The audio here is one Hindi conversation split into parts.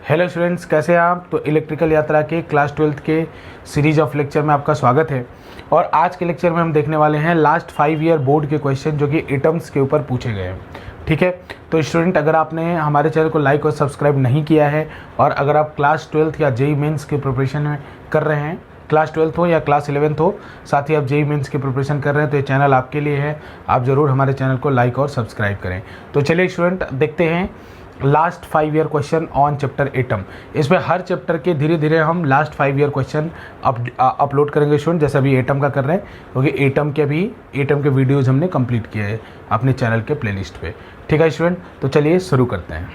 हेलो स्टूडेंट्स, कैसे हैं आप। तो इलेक्ट्रिकल यात्रा के क्लास 12th के सीरीज ऑफ लेक्चर में आपका स्वागत है। और आज के लेक्चर में हम देखने वाले हैं लास्ट 5 ईयर बोर्ड के क्वेश्चन जो कि एटम्स के ऊपर पूछे गए हैं। ठीक है, तो स्टूडेंट अगर आपने हमारे चैनल को लाइक और सब्सक्राइब नहीं किया है और अगर आप क्लास 12th या जेईई मेंस की प्रिपरेशन में कर रहे हैं, क्लास 12th हो या क्लास 11th हो, साथ ही आप जेईई मेंस की प्रिपरेशन कर रहे हैं, तो ये चैनल आपके लिए है। आप ज़रूर हमारे चैनल को लाइक और सब्सक्राइब करें। तो चलिए स्टूडेंट देखते हैं last 5 year question on chapter atom. इसमें हर चैप्टर के धीरे धीरे हम लास्ट 5 ईयर क्वेश्चन अपलोड करेंगे स्टूडेंट, जैसे अभी एटम का कर रहे हैं, क्योंकि एटम के वीडियोज़ हमने कंप्लीट किए हैं अपने चैनल के प्लेलिस्ट पे। ठीक है स्टूडेंट, तो चलिए शुरू करते हैं।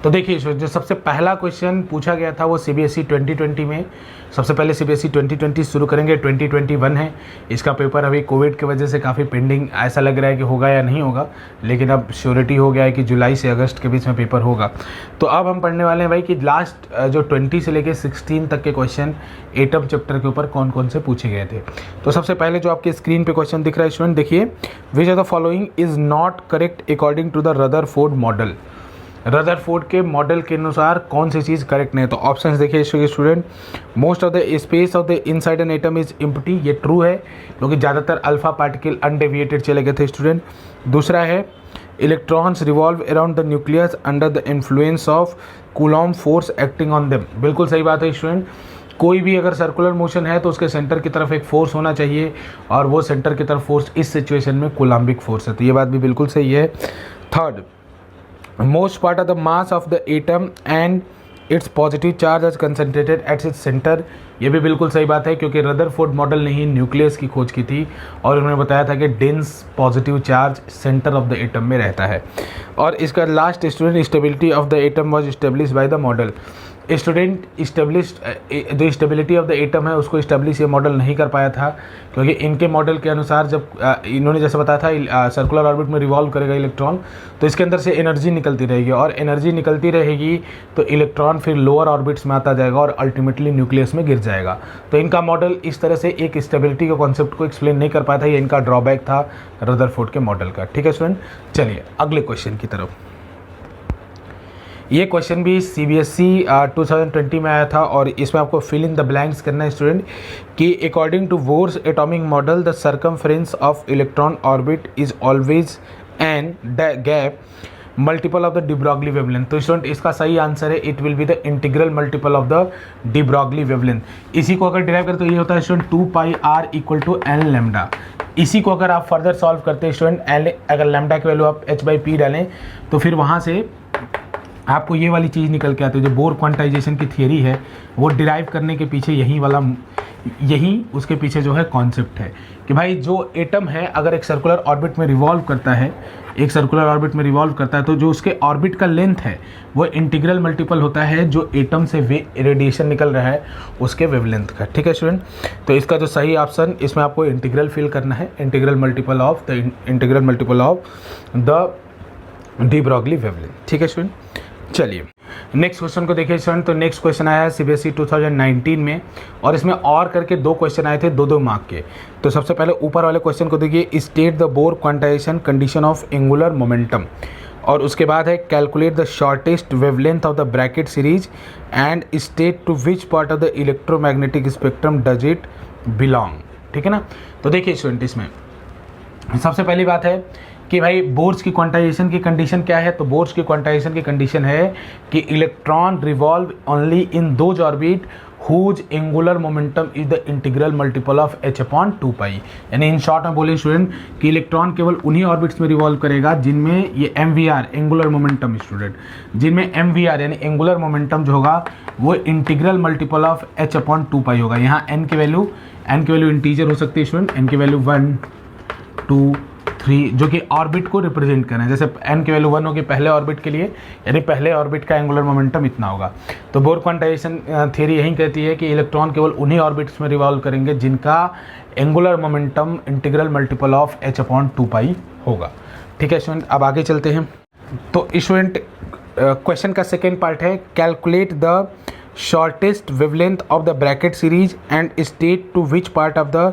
तो देखिए स्टूडेंट, जो सबसे पहला क्वेश्चन पूछा गया था वो सीबीएसई 2020 में। सबसे पहले सीबीएसई 2020 शुरू करेंगे, 2021 है। इसका पेपर अभी कोविड की वजह से काफ़ी पेंडिंग ऐसा लग रहा है कि होगा या नहीं होगा, लेकिन अब श्योरिटी हो गया है कि जुलाई से अगस्त के बीच में पेपर होगा। तो अब हम पढ़ने वाले हैं भाई कि लास्ट जो 20 से लेके 16 तक के क्वेश्चन एटम चैप्टर के ऊपर कौन कौन से पूछे गए थे। तो सबसे पहले जो आपके स्क्रीन पे क्वेश्चन दिख रहा है स्टूडेंट, देखिए, which of the following is not correct according to the Rutherford model. Rutherford के मॉडल के अनुसार कौन सी चीज़ करेक्ट नहीं है। तो ऑप्शंस देखिए student, most of the space of the inside an atom is empty, ये ट्रू है क्योंकि ज़्यादातर अल्फा पार्टिकल अनडेविएटेड चले गए थे स्टूडेंट। दूसरा है electrons revolve around the nucleus under the influence of Coulomb force acting on them, बिल्कुल सही बात है स्टूडेंट। कोई भी अगर सर्कुलर मोशन है तो उसके सेंटर की तरफ एक फोर्स होना चाहिए और वो सेंटर की तरफ फोर्स इस सिचुएशन में कूलम्बिक फोर्स है, तो ये बात भी बिल्कुल सही है। Third, most part of the mass of the atom and its positive charge is concentrated at its center, ये भी बिल्कुल सही बात है क्योंकि रदरफोर्ड मॉडल ने ही न्यूक्लियस की खोज की थी और उन्होंने बताया था कि dense positive charge centre of the atom में रहता है। और इसका last student, stability of the atom was establish by the model. Student जो स्टेबिलिटी ऑफ द एटम है उसको इस्टेब्लिश ये मॉडल नहीं कर पाया था क्योंकि इनके मॉडल के अनुसार जब इन्होंने जैसे बताया था सर्कुलर ऑर्बिट में रिवॉल्व करेगा इलेक्ट्रॉन, तो इसके अंदर से एनर्जी निकलती रहेगी और एनर्जी निकलती रहेगी तो इलेक्ट्रॉन फिर लोअर ऑर्बिट्स में आता जाएगा और अल्टीमेटली न्यूक्लियस में गिर जाएगा। तो इनका मॉडल इस तरह से एक स्टेबिलिटी के कॉन्सेप्ट को एक्सप्लेन नहीं कर पाया था, ये इनका ड्रॉबैक था रदरफोर्ड के मॉडल का। ठीक है स्टूडेंट, चलिए अगले क्वेश्चन की तरफ। ये क्वेश्चन भी सीबीएसई 2020 में आया था और इसमें आपको फिल इन द ब्लैंक्स करना है स्टूडेंट कि according to Bohr's atomic model the circumference of electron orbit is always an gap multiple of the de Broglie wavelength. तो स्टूडेंट इसका सही आंसर है it will be the integral multiple of the de Broglie wavelength. इसी को अगर डिराइव करें तो ये होता है student 2πr equal to n lambda. इसी को अगर आप फर्दर सॉल्व करते हैं स्टूडेंट, एल अगर लैम्डा की वैल्यू आप h/p डालें तो फिर वहाँ से आपको ये वाली चीज़ निकल के आती है। जो बोर क्वांटाइजेशन की थियरी है वो डिराइव करने के पीछे यही उसके पीछे जो है कॉन्सेप्ट है कि भाई जो एटम है अगर एक सर्कुलर ऑर्बिट में रिवॉल्व करता है तो जो उसके ऑर्बिट का लेंथ है वो इंटीग्रल मल्टीपल होता है जो एटम से रेडिएशन निकल रहा है उसके वेवलेंथ का। ठीक है स्टूडेंट, तो इसका जो सही ऑप्शन, इसमें आपको इंटीग्रल फिल करना है, integral multiple of the de Broglie wavelength. ठीक है स्टूडेंट, चलिए नेक्स्ट क्वेश्चन को देखिए स्टूडेंट। तो नेक्स्ट क्वेश्चन आया है सीबीएसई 2019 में और इसमें और करके 2 क्वेश्चन आए थे 2-2 मार्क के। तो सबसे पहले ऊपर वाले क्वेश्चन को देखिए, state the Bohr quantization condition of angular momentum, और उसके बाद है calculate the shortest wavelength of the Brackett series and state to which part of the electromagnetic spectrum does it belong. ठीक है ना। तो देखिए स्टूडेंट, इसमें सबसे पहली बात है कि भाई बोर्स की क्वांटाइजेशन की कंडीशन क्या है। तो बोर्स की क्वांटाइजेशन की कंडीशन है कि electron revolve only in those orbit whose angular momentum is the integral multiple of h/2π। यानी इन शॉर्ट में बोले स्टूडेंट कि इलेक्ट्रॉन केवल उन्हीं ऑर्बिट्स में रिवॉल्व करेगा जिनमें ये mvr एंगुलर मोमेंटम स्टूडेंट, जिनमें mvr यानी एंगुलर मोमेंटम जो होगा वो इंटीग्रल मल्टीपल ऑफ h/2π होगा। यहाँ n की वैल्यू इंटीजर हो सकती है स्टूडेंट, n की वैल्यू 1, 2, 3 जो कि ऑर्बिट को रिप्रेजेंट करना है। जैसे n की वैल्यू 1 होगी पहले ऑर्बिट के लिए, यानी पहले ऑर्बिट का एंगुलर मोमेंटम इतना होगा। तो बोर क्वांटाइजेशन थ्योरी यही कहती है कि इलेक्ट्रॉन केवल उन्हीं ऑर्बिट्स में रिवॉल्व करेंगे जिनका angular momentum integral multiple of h/2π होगा। ठीक है स्टूडेंट, अब आगे चलते हैं। तो स्टूडेंट क्वेश्चन का सेकेंड पार्ट है calculate the shortest wavelength of the Brackett series and state to which part of the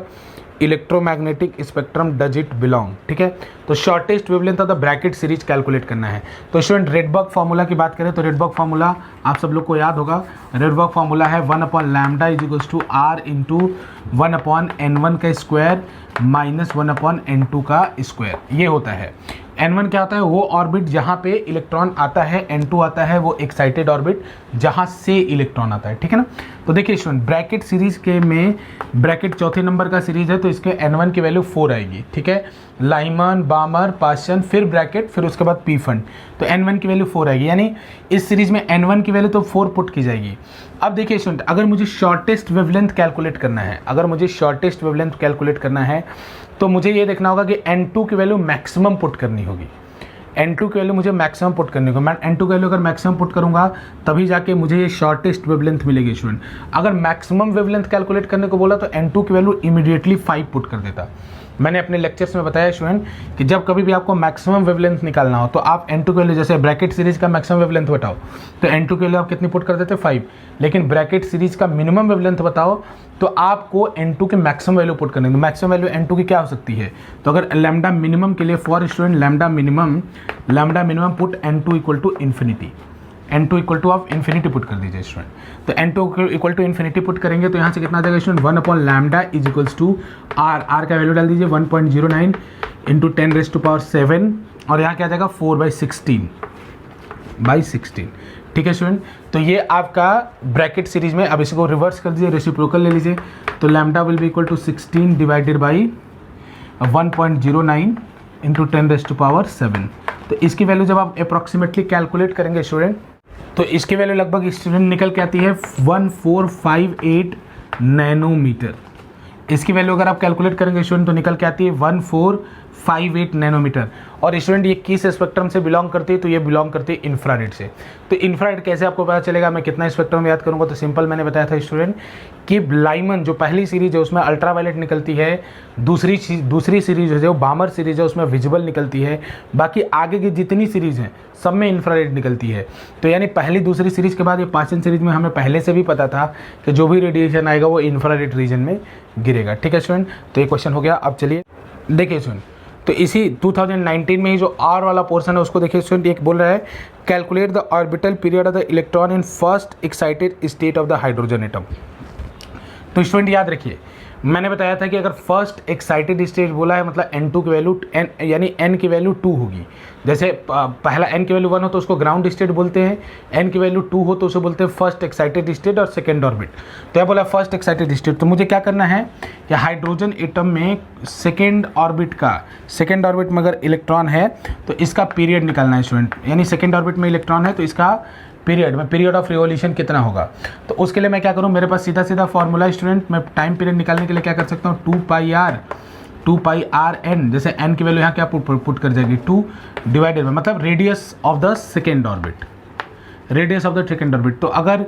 electromagnetic spectrum does it belong, ठीक है। तो shortest wavelength of the Brackett series calculate करना है। तो स्टूडेंट रेडबर्ग फार्मूला की बात करें तो रेडबर्ग फार्मूला आप सब लोग को याद होगा। रेडबर्ग फार्मूला है 1/λ is to r into 1/n1 का स्क्वायर माइनस 1/n2 का स्क्वायर। ये होता है n1 क्या होता है, वो ऑर्बिट जहाँ पे इलेक्ट्रॉन आता है, n2 आता है वो एक्साइटेड ऑर्बिट जहाँ से इलेक्ट्रॉन आता है, ठीक है ना। तो देखिए स्टूडेंट ब्रैकेट सीरीज के में ब्रैकेट चौथे नंबर का सीरीज है तो इसके n1 की वैल्यू 4 आएगी, ठीक है। लाइमन, बामर, पाशन, फिर ब्रैकेट, फिर उसके बाद पी फंड, तो n1 की वैल्यू 4 आएगी, यानी इस सीरीज में n1 की वैल्यू तो 4 पुट की जाएगी। अब देखिए स्टूडेंट अगर मुझे शॉर्टेस्ट वेवलेंथ कैलकुलेट करना है, अगर मुझे शॉर्टेस्ट वेवलेंथ कैलकुलेट करना है तो मुझे ये देखना होगा कि n2 की वैल्यू मैक्सिमम पुट करनी होगी। n2 की वैल्यू मुझे मैक्सिमम पुट करनी होगी। मैं n2 की वैल्यू अगर मैक्सिमम पुट करूंगा तभी जाके मुझे ये शॉर्टेस्ट वेवलेंथ मिलेगी स्टूडेंट। अगर मैक्सिमम वेवलेंथ कैलकुलेट करने को बोला तो n2 की वैल्यू इमीडिएटली 5 पुट कर देता। मैंने अपने लेक्चर्स में बताया स्टूडेंट कि जब कभी भी आपको मैक्सिमम वेवलेंथ निकालना हो तो आप n2 की वैल्यू, जैसे ब्रैकेट सीरीज का मैक्सिमम वेवलेंथ बताओ तो n2 की वैल्यू आप कितनी पुट कर देते 5, लेकिन ब्रैकेट सीरीज का मिनिमम वेवलेंथ बताओ तो आपको n2 के मैक्सिमम वैल्यू पुट करनी है। तो मैक्सिमम वैल्यू n2 की क्या हो सकती है, तो अगर लैम्डा मिनिमम के लिए for student lambda minimum put n2 equal to infinity, n2 equal to आप इन्फिनिटी पुट कर दीजिए स्टूडेंट। तो n2 equal to infinity put करेंगे तो यहाँ से कितना आ जाएगा student 1/λ is equals to r का वैल्यू डाल दीजिए 1.09 इंटू 10⁻⁷ और यहाँ क्या आ जाएगा 4/16, ठीक है स्टूडेंट। तो ये आपका ब्रैकेट सीरीज में, अब इसको रिवर्स कर दीजिए, रेसिप्रोकल ले लीजिए, तो lambda will be equal to 16 divided by 1.09 into 10⁻⁷। तो इसकी वैल्यू जब आप अप्रॉक्सीमेटली कैलकुलेट करेंगे स्टूडेंट तो इसकी वैल्यू लगभग स्टूडेंट निकल के आती है 1458 नैनोमीटर। इसकी वैल्यू अगर आप कैलकुलेट करेंगे स्टूडेंट तो निकल के आती है 1458 नैनोमीटर। और स्टूडेंट ये किस स्पेक्ट्रम से बिलोंग करती है, तो ये बिलोंग करती है इंफ्रारेड से। तो इंफ्रारेड कैसे आपको पता चलेगा, मैं कितना स्पेक्ट्रम याद करूंगा, तो सिंपल मैंने बताया था स्टूडेंट कि लाइमन जो पहली सीरीज है उसमें अल्ट्रावायलेट निकलती है, दूसरी सीरीज है जो बामर सीरीज है उसमें विजिबल निकलती है, बाकी आगे की जितनी सीरीज हैं सब में इंफ्रारेड निकलती है। तो यानी पहली दूसरी सीरीज के बाद ये पाचन सीरीज में हमें पहले से भी पता था कि जो भी रेडिएशन आएगा वो इंफ्रारेड रीजन में गिरेगा, ठीक है स्टूडेंट। तो ये क्वेश्चन हो गया। अब चलिए देखिए स्टूडेंट, तो इसी 2019 में ही जो आर वाला पोर्शन है उसको देखिए स्टूडेंट, एक बोल रहा है calculate the orbital period of the electron in first excited state of the hydrogen atom. तो स्टूडेंट याद रखिए मैंने बताया था कि अगर फर्स्ट एक्साइटेड स्टेट बोला है मतलब n2 की वैल्यू यानी n की वैल्यू 2 होगी। जैसे पहला n की वैल्यू 1 हो तो उसको ग्राउंड स्टेट बोलते हैं, n की वैल्यू 2 हो तो उसे बोलते हैं फर्स्ट एक्साइटेड स्टेट और सेकेंड ऑर्बिट। तो यह बोला फर्स्ट एक्साइटेड स्टेट, तो मुझे क्या करना है कि हाइड्रोजन एटम में सेकेंड ऑर्बिट में अगर इलेक्ट्रॉन है तो इसका पीरियड निकालना है स्टूडेंट, यानी सेकेंड ऑर्बिट में इलेक्ट्रॉन है तो इसका पीरियड ऑफ रिवॉल्यूशन कितना होगा। तो उसके लिए मैं क्या करूं, मेरे पास सीधा फॉर्मूला स्टूडेंट, मैं टाइम पीरियड निकालने के लिए क्या कर सकता हूं 2πr n, जैसे n की वैल्यू यहाँ क्या पुट कर जाएगी 2 डिवाइडेड में मतलब radius of the second orbit, तो अगर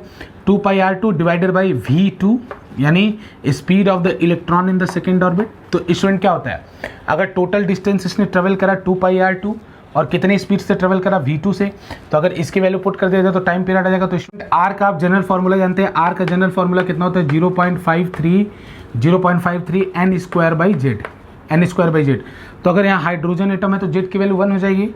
2πr2 डिवाइडेड बाई v2 यानी speed of the electron in the second orbit. तो स्टूडेंट क्या होता है, अगर टोटल डिस्टेंस इसने ट्रेवल करा 2πr2 और कितने स्पीड से ट्रेवल करा v2 से, तो अगर इसकी वैल्यू पुट कर दिया जाए तो टाइम पीरियड आ जाएगा। तो स्टूडेंट r का आप जनरल फार्मूला जानते हैं, r का जनरल फार्मूला कितना होता है 0.53 n स्क्वायर बाई जेड। तो अगर यहाँ हाइड्रोजन एटम है तो जेड की वैल्यू 1 हो जाएगी,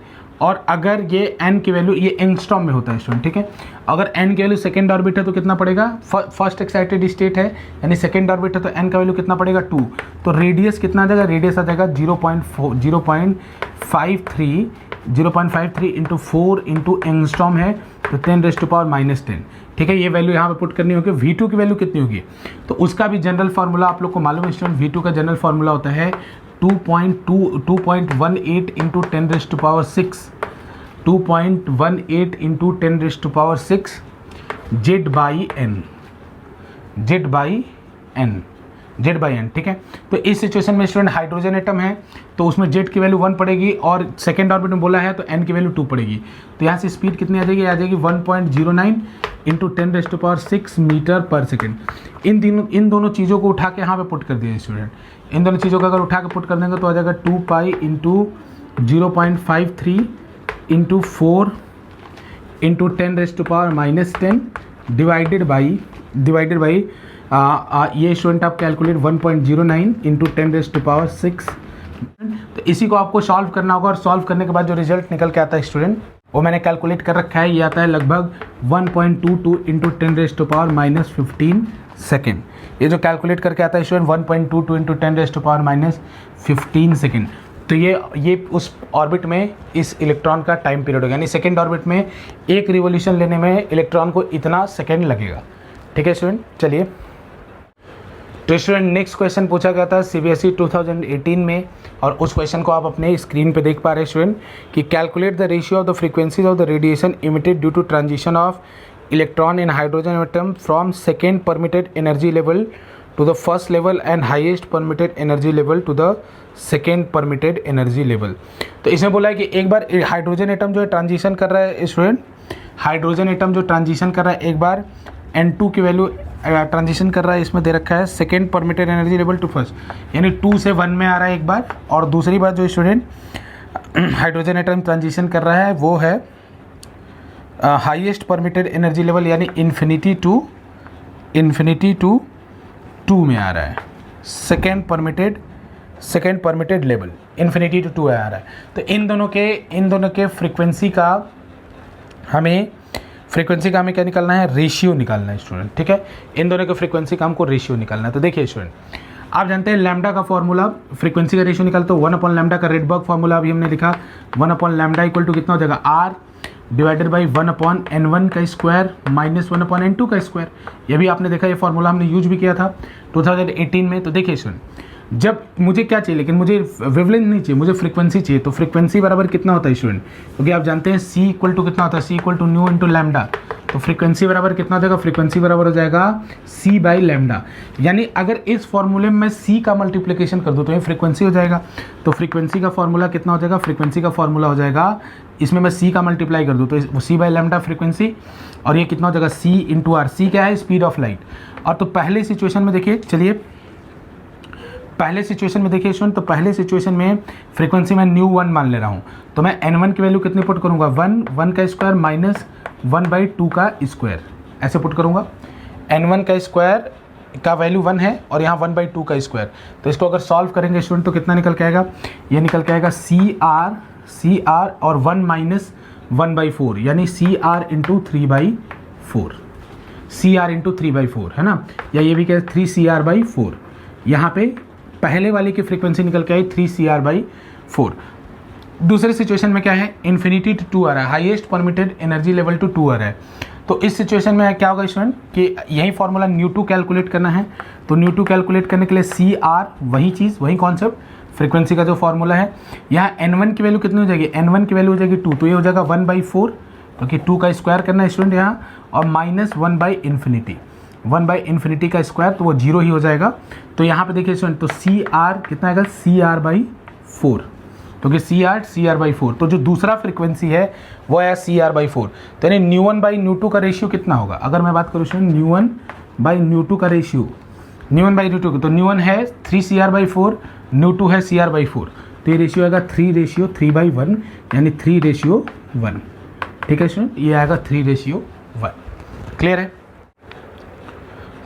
और अगर ये n की वैल्यू ये एंगस्ट्रॉम में होता है स्टूडेंट, ठीक है। अगर n की वैल्यू सेकेंड ऑर्बिट है तो कितना पड़ेगा, फर्स्ट एक्साइटेड स्टेट है यानी सेकेंड ऑर्बिट है तो n का वैल्यू कितना पड़ेगा 2। तो रेडियस कितना आ जाएगा, रेडियस आ जाएगा 0.53 इंटू 4 इंटू एंगस्ट्रॉम है तो 10⁻⁻10, ठीक है। ये वैल्यू यहाँ पे पुट करनी होगी। v2 की वैल्यू कितनी होगी, तो उसका भी जनरल फार्मूला आप लोग को मालूम है स्टूडेंट, v2 का जनरल फार्मूला होता है 2.18 into 10⁻⁶, 2.18 into 10⁻⁶ Z by n, ठीक है। तो इस सिचुएशन में स्टूडेंट हाइड्रोजन एटम है तो उसमें जेड की वैल्यू 1 पड़ेगी और सेकेंड ऑर्बिट में बोला है तो एन की वैल्यू 2 पड़ेगी। तो यहाँ से स्पीड कितनी आ जाएगी 1.09 इंटू 10⁻⁶ मीटर पर सेकेंड। इन दोनों चीज़ों को उठा के यहाँ पे पुट कर दिया स्टूडेंट, इन दोनों चीज़ों को अगर उठा के पुट कर देंगे तो आ जाएगा 2π into 0.53 into 4 into 10⁻⁻10 divided by ये स्टूडेंट आप कैलकुलेट 1.09 इंटू 10⁻⁶। तो इसी को आपको सॉल्व करना होगा और सॉल्व करने के बाद जो रिजल्ट निकल के आता है स्टूडेंट वो मैंने कैलकुलेट कर रखा है, ये आता है लगभग 1.22 इंटू 10⁻⁻15 सेकेंड। ये जो कैलकुलेट करके आता है स्टूडेंट 1.22 इंटू 10⁻⁻15 सेकेंड। तो ये उस ऑर्बिट में इस इलेक्ट्रॉन का टाइम पीरियड होगा, यानी सेकेंड ऑर्बिट में एक रिवोल्यूशन लेने में इलेक्ट्रॉन को इतना सेकेंड लगेगा। ठीक है स्टूडेंट, चलिए। तो स्टूडेंट नेक्स्ट क्वेश्चन पूछा गया था CBSE 2018 में, और उस क्वेश्चन को आप अपने स्क्रीन पे देख पा रहे हैं स्टूडेंट कि calculate the ratio of the frequencies of the radiation emitted due to transition of electron in hydrogen atom from second permitted energy level to the first level and highest permitted energy level to the second permitted energy level. तो इसमें बोला है कि एक बार हाइड्रोजन एटम जो है ट्रांजिशन कर रहा है स्टूडेंट, हाइड्रोजन एटम जो ट्रांजिशन कर रहा है एक बार N2 की वैल्यू ट्रांजिशन कर रहा है, इसमें दे रखा है second permitted energy level to first, यानी 2 से 1 में आ रहा है एक बार। और दूसरी बार जो स्टूडेंट हाइड्रोजन एटम ट्रांजिशन कर रहा है वो है हाईएस्ट परमिटेड एनर्जी लेवल, यानी इन्फिनिटी टू 2 में आ रहा है। Second permitted level infinity to 2 आ रहा है। तो इन दोनों के फ्रीक्वेंसी का हमें क्या निकालना है, रेशियो निकालना है स्टूडेंट। ठीक है, इन दोनों के फ्रीक्वेंसी का हमको रेशियो निकालना है। तो देखिए स्टूडेंट, आप जानते हैं लैम्डा का फॉर्मूला, फ्रीक्वेंसी का रेशियो निकालते हो 1/λ का रेडबर्ग फॉर्मूला अभी हमने लिखा 1/λ इक्वल टू कितना हो जाएगा, R डिवाइडेड बाई 1/N1 का स्क्वायर माइनस 1/N2 का स्क्वायर। ये भी आपने देखा, ये फॉर्मूला हमने यूज भी किया था 2018 में। तो देखिए स्टूडेंट, जब मुझे क्या चाहिए, लेकिन मुझे वेवलेंथ नहीं चाहिए, मुझे फ्रीक्वेंसी चाहिए। तो फ्रीक्वेंसी बराबर कितना होता है स्टूडेंट, क्योंकि आप जानते हैं C इक्वल टू कितना होता है, C equal to nu into lambda. तो फ्रीक्वेंसी बराबर कितना हो जाएगा, फ्रीक्वेंसी बराबर हो जाएगा C/λ। यानी अगर इस फॉर्मूले में C का मल्टीप्लिकेशन कर दूँ तो ये फ्रीक्वेंसी हो जाएगा। तो फ्रीक्वेंसी का फॉर्मूला कितना हो जाएगा, फ्रीक्वेंसी का फॉर्मूला हो जाएगा, इसमें मैं C का मल्टीप्लाई कर दूँ तो C/λ फ्रीक्वेंसी, और ये कितना हो जाएगा C इंटू R। C क्या है, स्पीड ऑफ लाइट। और तो पहले सिचुएशन में देखिए, चलिए पहले सिचुएशन में देखिए स्टूडेंट, तो पहले सिचुएशन में फ्रीक्वेंसी मैं न्यू 1 मान ले रहा हूँ। तो मैं N1 की वैल्यू कितनी पुट करूँगा, 1 का स्क्वायर माइनस 1/2 का स्क्वायर, ऐसे पुट करूँगा। N1 का स्क्वायर का वैल्यू 1 है और यहाँ 1/2 का स्क्वायर। तो इसको अगर सॉल्व करेंगे स्टूडेंट तो कितना निकल के आएगा, ये निकल के आएगा CR और 1 माइनस 1/4, यानी CR इंटू 3/4, CR इंटू 3/4 है ना, या ये भी क्या है 3CR/4। यहाँ पे पहले वाले की फ्रीक्वेंसी निकल के आई 3CR/4। दूसरे सिचुएशन में क्या है, इन्फिनिटी टू 2 आ रहा है, highest permitted energy level to 2 आ रहा है। तो इस सिचुएशन में क्या होगा स्टूडेंट कि यही फॉर्मूला न्यू2 कैलकुलेट करना है। तो न्यू2 कैलकुलेट करने के लिए CR, वही चीज़, वही कॉन्सेप्ट, फ्रीक्वेंसी का जो फॉर्मूला है। यहाँ N1 की वैल्यू कितनी हो जाएगी, N1 की वैल्यू हो जाएगी 2, तो ये हो जाएगा 1/4, क्योंकि 2 का स्क्वायर करना है स्टूडेंट यहाँ, और माइनस 1/∞ का स्क्वायर, तो वो 0 ही हो जाएगा। तो यहाँ पे देखिए स्टूडेंट, तो CR कितना आएगा, CR/4, क्योंकि CR/4। तो जो दूसरा फ्रीक्वेंसी है वो है CR/4। तो यानी न्यू1 बाई न्यू2 का रेशियो कितना होगा, अगर मैं बात करूँ स्टूडेंट न्यू1 बाई न्यू2 का रेशियो, न्यू1 बाई न्यू2, तो न्यू1 है 3CR/4, न्यू2 है CR/4, तो ये रेशियो आएगा 3:3/1, यानी 3:1। ठीक है स्टूडेंट, ये आएगा 3:1। क्लियर है।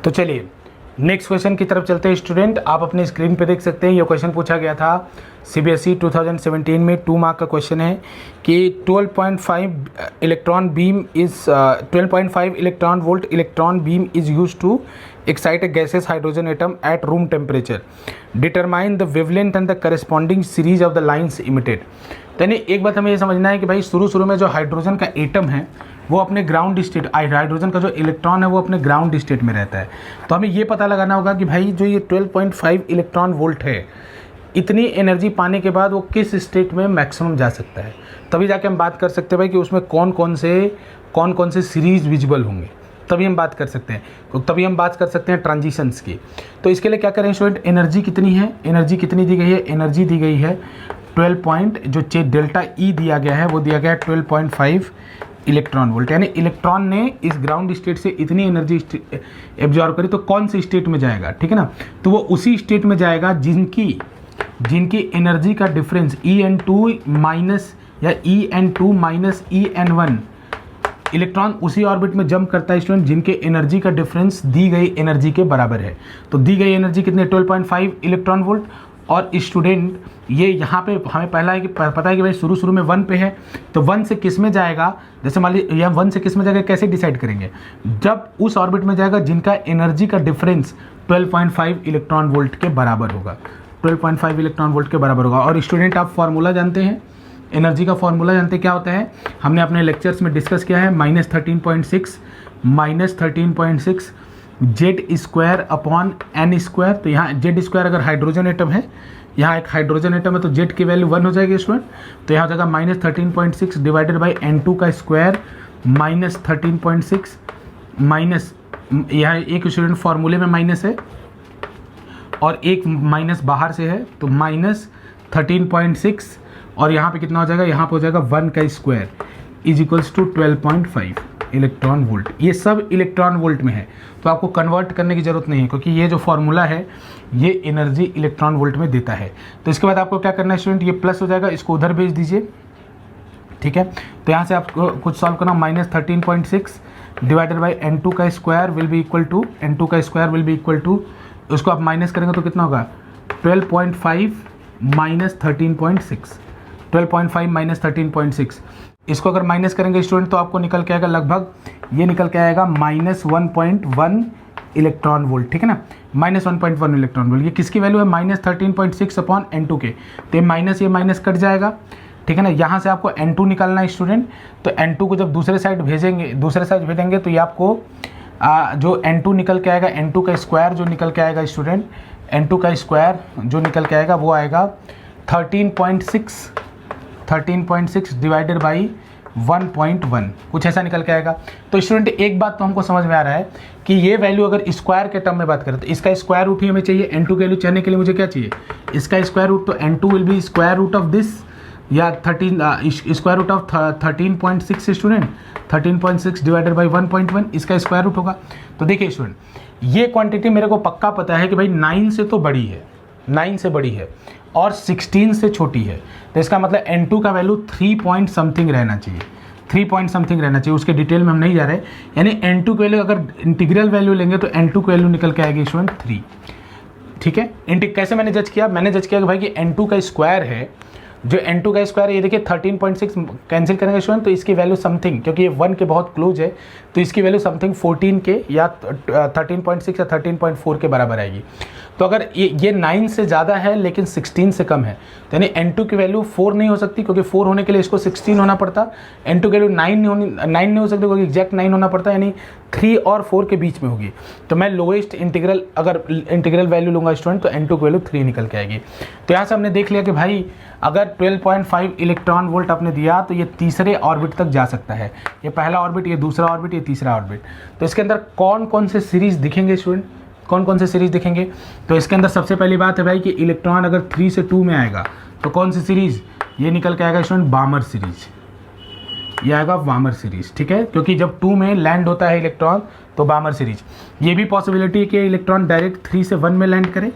तो चलिए नेक्स्ट क्वेश्चन की तरफ चलते हैं स्टूडेंट। आप अपने स्क्रीन पे देख सकते हैं, ये क्वेश्चन पूछा गया था CBSE 2017 में, 2 मार्क का क्वेश्चन है कि 12.5 electron volt electron beam is used to excite a gaseous hydrogen atom at room temperature. Determine the wavelength and the corresponding series of the lines emitted. तो यानी एक बात हमें ये समझना है कि भाई शुरू में जो हाइड्रोजन का एटम है वो अपने ग्राउंड स्टेट, हाइड्रोजन का जो इलेक्ट्रॉन है वो अपने ग्राउंड स्टेट में रहता है। तो हमें ये पता लगाना होगा कि भाई जो ये 12.5 इलेक्ट्रॉन वोल्ट है, इतनी एनर्जी पाने के बाद वो किस स्टेट में मैक्सिमम जा सकता है, तभी जाके हम बात कर सकते हैं भाई कि उसमें कौन कौन से सीरीज विजिबल होंगे, तभी हम बात कर सकते हैं, तभी हम बात कर सकते हैं ट्रांजिशंस की। तो इसके लिए क्या करें स्टूडेंट, एनर्जी कितनी है, एनर्जी कितनी दी गई है, एनर्जी दी गई है 12 जो डेल्टा ई दिया गया है वो दिया गया है 12.5 इलेक्ट्रॉन वोल्ट। यानी इलेक्ट्रॉन ने इस ग्राउंड स्टेट से इतनी एनर्जी एब्जॉर्ब करी, तो कौन सी स्टेट में जाएगा, ठीक है ना, तो वो उसी स्टेट में जाएगा जिनकी एनर्जी का डिफरेंस EN2 माइनस या EN2 माइनस EN1 इलेक्ट्रॉन उसी ऑर्बिट में जंप करता है स्टूडेंट जिनके एनर्जी का डिफरेंस दी गई एनर्जी के बराबर है। तो दी गई एनर्जी कितने 12.5 इलेक्ट्रॉन वोल्ट। और स्टूडेंट ये यहाँ पे हमें पहला है कि पता है कि भाई शुरू में 1 पे है, तो 1 से किस में जाएगा, जैसे मान लीजिए यह 1 से किस में जाएगा, कैसे डिसाइड करेंगे, जब उस ऑर्बिट में जाएगा जिनका एनर्जी का डिफरेंस 12.5 इलेक्ट्रॉन वोल्ट के बराबर होगा, 12.5 इलेक्ट्रॉन वोल्ट के बराबर होगा। और स्टूडेंट आप फार्मूला जानते हैं, एनर्जी का फार्मूला जानते हैं क्या होता है, हमने अपने लेक्चर्स में डिस्कस किया है, -13.6 Z square upon n square. तो यहाँ जेड स्क्वायर अगर हाइड्रोजन एटम है, यहाँ एक हाइड्रोजन एटम है, तो जेड की वैल्यू 1 हो जाएगी स्टूडेंट। तो यहाँ हो जाएगा -13.6 डिवाइडेड बाई n2 का स्क्वायर -13.6 माइनस, यहाँ एक स्टूडेंट फार्मूले में माइनस है और एक माइनस बाहर से है, तो -13.6 और यहाँ पे कितना हो जाएगा, यहाँ पे हो जाएगा 1 का square is equals to 12.5 electron volt. ये सब इलेक्ट्रॉन वोल्ट में है, तो आपको कन्वर्ट करने की ज़रूरत नहीं है क्योंकि ये जो फार्मूला है ये एनर्जी इलेक्ट्रॉन वोल्ट में देता है। तो इसके बाद आपको क्या करना है स्टूडेंट, ये प्लस हो जाएगा, इसको उधर भेज दीजिए, ठीक है। तो यहाँ से आपको कुछ सॉल्व करना, -13.6 डिवाइडेड बाई n2 का square will be equal to, n2 का square will be equal to, उसको आप माइनस करेंगे तो कितना होगा 12.5 माइनस 13.6, 12.5 माइनस 13.6। इसको अगर माइनस करेंगे स्टूडेंट तो आपको निकल के आएगा लगभग, ये निकल के आएगा -1.1 इलेक्ट्रॉन वोल्ट, ठीक है ना, -1.1 इलेक्ट्रॉन वोल्ट। ये किसकी वैल्यू है, -13.6 अपॉन n2 के, तो ये माइनस कट जाएगा, ठीक है ना। यहाँ से आपको n2 निकालना है स्टूडेंट, तो n2 को जब दूसरे साइड भेजेंगे तो ये आपको जो n2 निकल के आएगा, n2 का स्क्वायर जो निकल के आएगा स्टूडेंट, n2 का स्क्वायर जो निकल के आएगा वो आएगा 13.6 डिवाइडेड बाई 1.1, कुछ ऐसा निकल के आएगा। तो स्टूडेंट एक बात तो हमको समझ में आ रहा है कि ये वैल्यू अगर स्क्वायर के टर्म में बात करें तो इसका स्क्वायर रूट ही हमें चाहिए, n2 की वैल्यू चाहने के लिए मुझे क्या चाहिए, इसका स्क्वायर रूट। तो n2 will be square root of this, या 13 square root of 13.6 student, 13.6 divided by 1.1 इसका स्क्वायर रूट होगा। तो देखिए स्टूडेंट ये क्वांटिटी मेरे को पक्का पता है कि भाई 9 से तो बड़ी है, 9 से बड़ी है और 16 से छोटी है, तो इसका मतलब n2 का वैल्यू 3 पॉइंट समथिंग रहना चाहिए, 3 पॉइंट समथिंग रहना चाहिए, उसके डिटेल में हम नहीं जा रहे। यानी n2 की वैल्यू अगर इंटीग्रल वैल्यू लेंगे तो n2 की वैल्यू निकल के आएगी स्टूडेंट 3, ठीक है। कैसे मैंने जज किया, मैंने जज किया कि भाई कि n2 का स्क्वायर है, जो n2 का स्क्वायर है ये देखिए 13.6 कैंसिल करेंगे स्टूडेंट तो इसकी वैल्यू समथिंग, क्योंकि ये 1 के बहुत क्लोज है तो इसकी वैल्यू समथिंग 14 के या 13.6 या 13.4 के बराबर आएगी। तो अगर ये 9 से ज़्यादा है लेकिन 16 से कम है तो यानी n2 की वैल्यू 4 नहीं हो सकती, क्योंकि 4 होने के लिए इसको 16 होना पड़ता, n2 की वैल्यू 9 नहीं हो सकती क्योंकि एग्जैक्ट 9 होना पड़ता, यानी 3 और 4 के बीच में होगी। तो मैं लोएस्ट इंटीग्रल अगर इंटीग्रल वैल्यू लूँगा स्टूडेंट तो n2 की वैल्यू 3 निकल के आएगी। तो यहाँ से हमने देख लिया कि भाई अगर 12.5 इलेक्ट्रॉन वोल्ट आपने दिया तो ये तीसरे ऑर्बिट तक जा सकता है, ये पहला ऑर्बिट, ये दूसरा ऑर्बिट, ये तीसरा ऑर्बिट। तो इसके अंदर कौन कौन से सीरीज़ दिखेंगे स्टूडेंट, कौन कौन से सीरीज़ दिखेंगे, तो इसके अंदर सबसे पहली बात है भाई कि इलेक्ट्रॉन अगर 3 से 2 में आएगा तो कौन सी सीरीज़, ये निकल के आएगा स्टूडेंट बामर सीरीज़, ये आएगा बामर सीरीज़, ठीक है, क्योंकि जब 2 में लैंड होता है इलेक्ट्रॉन तो बामर सीरीज़। ये भी पॉसिबिलिटी है कि इलेक्ट्रॉन डायरेक्ट 3 से 1 में लैंड करे,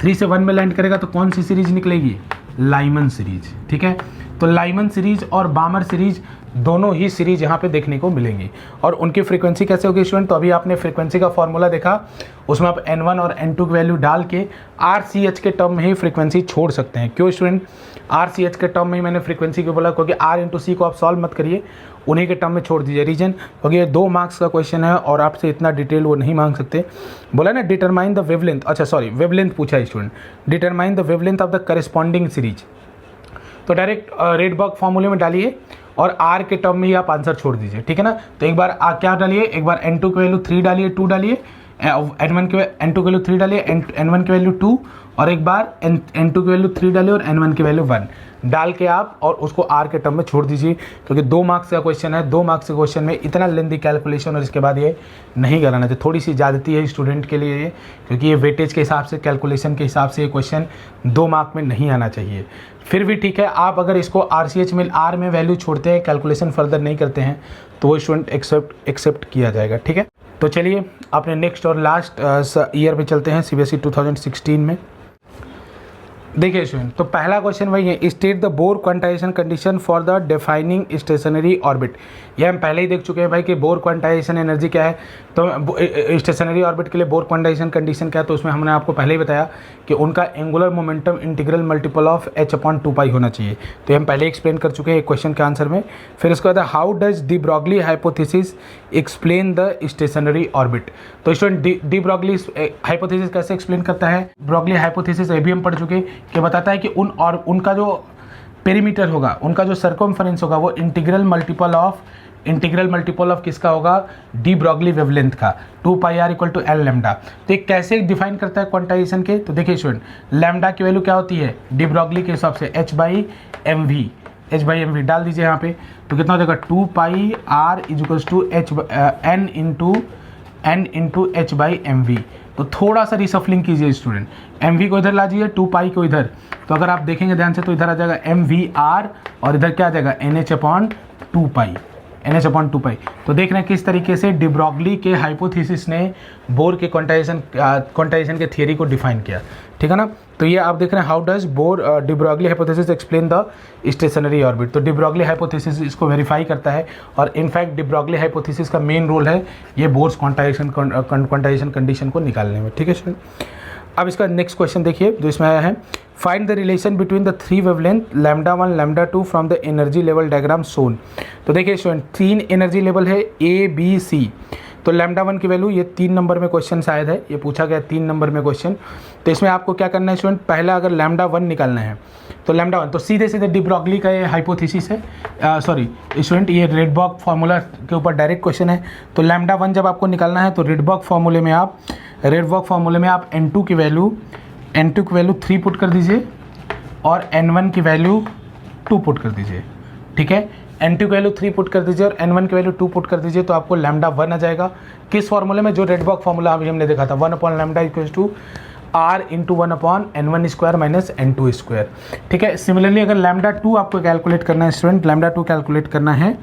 3 से 1 में लैंड करेगा तो कौन सी सीरीज़ निकलेगी, लाइमन सीरीज़, ठीक है। तो लाइमन सीरीज़ और बामर सीरीज़ दोनों ही सीरीज यहाँ पे देखने को मिलेंगी। और उनकी फ्रीक्वेंसी कैसे होगी स्टूडेंट, तो अभी आपने फ्रीक्वेंसी का फॉर्मूला देखा, उसमें आप n1 और n2 की वैल्यू डाल के RCH के टर्म में ही फ्रीक्वेंसी छोड़ सकते हैं। क्यों स्टूडेंट, RCH के टर्म में ही मैंने फ्रीक्वेंसी को बोला क्योंकि R इंटू C को आप सॉल्व मत करिए, उन्हीं के टर्म में छोड़ दीजिए। रीजन क्योंकि ये 2 मार्क्स का क्वेश्चन है और आपसे इतना डिटेल वो नहीं मांग सकते। बोला ना डिटरमाइन द वेवलेंथ, अच्छा सॉरी वेवलेंथ पूछा है student, determine the wavelength of the corresponding series. तो डायरेक्ट रेडबर्ग फॉर्मूले में डालिए और R के टर्म में ही आप आंसर छोड़ दीजिए, ठीक है ना। तो एक बार क्या डालिए, एक बार n2 की वैल्यू 3 डालिए, 2 डालिए, n2 की वैल्यू 3 डालिए, n1 की वैल्यू 2 और एक बार n2 की वैल्यू 3 डालिए और n1 की वैल्यू 1 डाल के आप और उसको R के टर्म में छोड़ दीजिए, क्योंकि 2 मार्क्स का क्वेश्चन है, 2 मार्क्स के क्वेश्चन में इतना लेंदी कैलकुलेशन और इसके बाद ये नहीं कराना चाहिए। थोड़ी सी ज़्यादती है स्टूडेंट के लिए ये, क्योंकि ये वेटेज के हिसाब से, कैलकुलेशन के हिसाब से ये क्वेश्चन 2 मार्क में नहीं आना चाहिए। फिर भी ठीक है, आप अगर इसको RCH में R में वैल्यू छोड़ते हैं, कैलकुलेशन फर्दर नहीं करते हैं तो वो स्टूडेंट एक्सेप्ट किया जाएगा, ठीक है। तो चलिए अपने नेक्स्ट और लास्ट ईयर में चलते हैं, CBSE 2016 में। देखिए स्टूडेंट, तो पहला क्वेश्चन वही है, state the Bohr quantization condition for the defining stationery orbit. ये हम पहले ही देख चुके हैं भाई कि बोर क्वांटाइजेशन एनर्जी क्या है। तो स्टेशनरी ऑर्बिट के लिए बोर क्वांटाइजेशन कंडीशन क्या है, तो उसमें हमने आपको पहले ही बताया कि उनका angular momentum integral multiple of h/2π होना चाहिए। तो हम पहले एक्सप्लेन कर चुके हैं एक क्वेश्चन के आंसर में। फिर उसके बाद how does de Broglie hypothesis explain the stationery orbit. तो स्टूडेंट डी ब्रॉगली हाइपोथेसिस कैसे एक्सप्लेन करता है। ब्रॉगली हाइपोथेसिस अभी हम पढ़ चुके कि बताता है कि उनका जो पेरीमीटर होगा, उनका जो सर्कमफरेंस होगा, वो इंटीग्रल मल्टीपल ऑफ किसका होगा, डी ब्रॉगली वेवलेंथ का, 2πr = L लैम्डा। तो ये कैसे डिफाइन करता है क्वांटाइजेशन के, तो देखिए स्टूडेंट, लैम्डा की वैल्यू क्या होती है डी ब्रॉगली के हिसाब से h/mv डाल दीजिए यहाँ पे, तो कितना हो जाएगा 2πr = n × h/mv। तो थोड़ा सा रिसफलिंग कीजिए स्टूडेंट, mv को इधर ला जाइए, 2π को इधर, तो अगर आप देखेंगे ध्यान से तो इधर आ जाएगा mvr और इधर क्या आ जाएगा nh/2π। तो देख रहे हैं किस तरीके से डी ब्रॉगली के हाइपोथेसिस ने बोर के क्वांटाइजेशन के थियरी को डिफाइन किया, ठीक है ना। तो ये आप देख रहे हैं how does bore de Broglie hypothesis explain the stationery orbit. तो डी ब्रॉगली हाइपोथेसिस इसको वेरीफाई करता है और इनफैक्ट डी ब्रॉगली हाइपोथेसिस का मेन रोल है ये बोर्स क्वांटाइजेशन कंडीशन को निकालने में, ठीक है स्टूडेंट। अब इसका नेक्स्ट क्वेश्चन देखिए जो इसमें आया है, find the relation between the three wavelength λ1 λ2 from the energy level diagram shown. तो देखिए स्टूडेंट, 3 एनर्जी लेवल है A B C। तो λ1 की वैल्यू, ये 3 नंबर में क्वेश्चन शायद है, ये पूछा गया 3 नंबर में क्वेश्चन। तो इसमें आपको क्या करना है स्टूडेंट, पहला अगर λ1 निकालना है तो λ1 तो सीधे सीधे डी ब्रॉगली का ये हाइपोथेसिस है, सॉरी स्टूडेंट, ये रेडबर्ग फार्मूला के ऊपर डायरेक्ट क्वेश्चन है। तो λ1 जब आपको निकालना है तो रेडबर्ग फार्मूले में आप n2 की वैल्यू 3 पुट कर दीजिए और n1 की वैल्यू 2 पुट कर दीजिए, ठीक है। n2 की वैल्यू 3 पुट कर दीजिए और n1 की वैल्यू 2 पुट कर दीजिए, तो आपको λ1 आ जाएगा किस फार्मूले में, जो रेडबर्ग फार्मूला अभी हमने देखा था, 1/λ = r × 1/n1² - n2², ठीक है। सिमिलरली अगर λ2 आपको कैलकुलेट करना है स्टूडेंट, λ2 कैलकुलेट करना है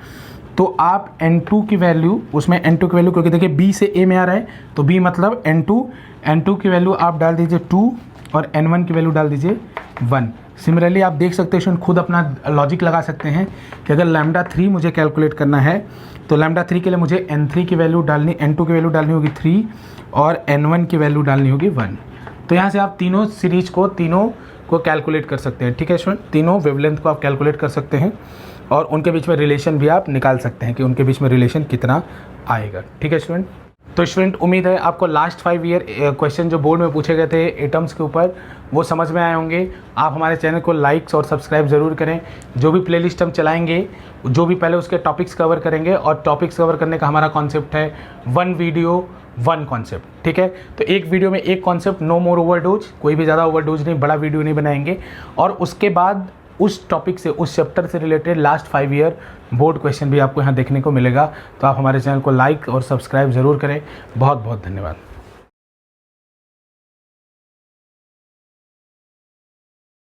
तो आप n2 की वैल्यू, उसमें n2 की वैल्यू, क्योंकि देखिए b से a में आ रहा है तो b मतलब n2 की वैल्यू आप डाल दीजिए 2 और n1 की वैल्यू डाल दीजिए 1। सिमिलरली आप देख सकते हैं, खुद अपना लॉजिक लगा सकते हैं कि अगर λ3 मुझे कैलकुलेट करना है तो λ3 के लिए मुझे n3 की वैल्यू डालनी, n2 की वैल्यू डालनी होगी 3 और n1 की वैल्यू डालनी होगी 1। तो यहाँ से आप तीनों सीरीज को कैलकुलेट कर सकते हैं, ठीक है स्टूडेंट। तीनों वेवलेंथ को आप कैलकुलेट कर सकते हैं और उनके बीच में रिलेशन भी आप निकाल सकते हैं कि उनके बीच में रिलेशन कितना आएगा, ठीक है स्टूडेंट। तो स्टूडेंट, उम्मीद है आपको लास्ट 5 ईयर क्वेश्चन जो बोर्ड में पूछे गए थे एटम्स के ऊपर वो समझ में आए होंगे। आप हमारे चैनल को लाइक्स और सब्सक्राइब ज़रूर करें। जो भी प्लेलिस्ट हम चलाएंगे, जो भी पहले उसके टॉपिक्स कवर करेंगे, और टॉपिक्स कवर करने का हमारा कॉन्सेप्ट है 1 वीडियो 1 कॉन्सेप्ट, ठीक है। तो एक वीडियो में एक कॉन्सेप्ट, नो मोर ओवरडोज, कोई भी ज़्यादा ओवरडोज नहीं, बड़ा वीडियो नहीं बनाएंगे। और उसके बाद उस टॉपिक से, उस चैप्टर से related last 5 year board question भी आपको यहाँ देखने को मिलेगा। तो आप हमारे चैनल को लाइक और सब्सक्राइब ज़रूर करें। बहुत बहुत धन्यवाद।